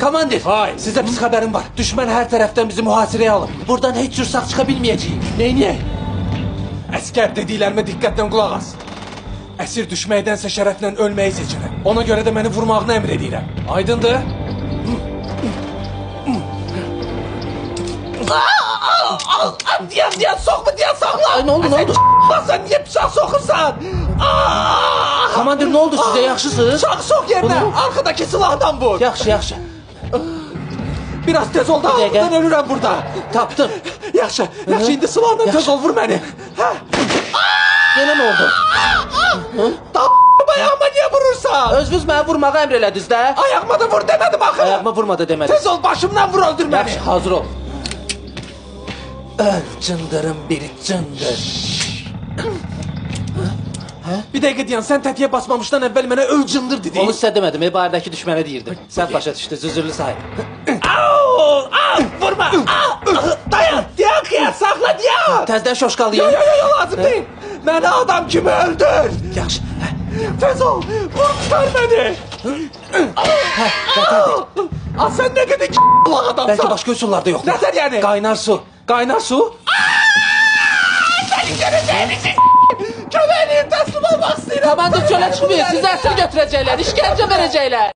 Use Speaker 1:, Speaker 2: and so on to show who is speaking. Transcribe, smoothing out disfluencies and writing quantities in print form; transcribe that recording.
Speaker 1: Komandir, sizə pis xəbərim var. Düşmən hər tərəfdən bizi mühasirəyə alıb. Buradan heç cür sağ çıxa bilməyəcəyik. Neyniyək? Əskər, dediklərimə diqqətlə qulaq as. Əsir düşməkdənsə şərəflə ölməyi seçirəm. Ona görə də məni vurmağını əmr edirəm. Aydındır? Diyan, soxma, diyan, saxla!
Speaker 2: Ay, nə oldu, nə oldu?
Speaker 1: Sən niyə bıçaq soxursan?
Speaker 2: Komandir, nə oldu sizə, yaxşısınız?
Speaker 1: Bıçaq sox yerinə, arxadakı silahdan vur.
Speaker 2: Yaxşı.
Speaker 1: Biraz tez ol da, ben ölürəm burada.
Speaker 2: Tapdım.
Speaker 1: Yaxşı, indi silahla tez ol, vur məni.
Speaker 2: Yenə nə oldu?
Speaker 1: Ayağıma niyə vurursan?
Speaker 2: Özünüz mənə vurmağı əmr elədiniz də.
Speaker 1: Ayağıma da vur demədim axı.
Speaker 2: Ayağıma vurmadı demədiniz.
Speaker 1: Tez ol, başımdan vur, öldür məni.
Speaker 2: Yaxşı, hazır ol. Öl cındırın biri cındır.
Speaker 1: Bir dəqiqə diyan, sən tətiyə basmamışdan əvvəl mənə öl cındır dedi.
Speaker 2: Onu sizə demədim, baridəki düşmənə deyirdim. Sən başa düşdü, züzürlü sahib.
Speaker 1: Vurma! Dayan, diyan, saxla diyan!
Speaker 2: Təzdən şoşqalıyım.
Speaker 1: Yo, lazım deyil. Məni adam kimi öldür.
Speaker 2: Yaxşı.
Speaker 1: Tez ol, vur tutar məni. Sən nə qədər k***laq adamsan.
Speaker 2: Bəlkə başqa üsullarda yoxdur.
Speaker 1: Nətər yəni?
Speaker 2: Qaynar su. Qaynar su.
Speaker 1: Səni görəcəyinizi köməkliyin təslim olmaq istəyirəm.
Speaker 2: Komandir çölə çıxmayın, sizi əsir götürəcəklər, işgəncə verəcəklər.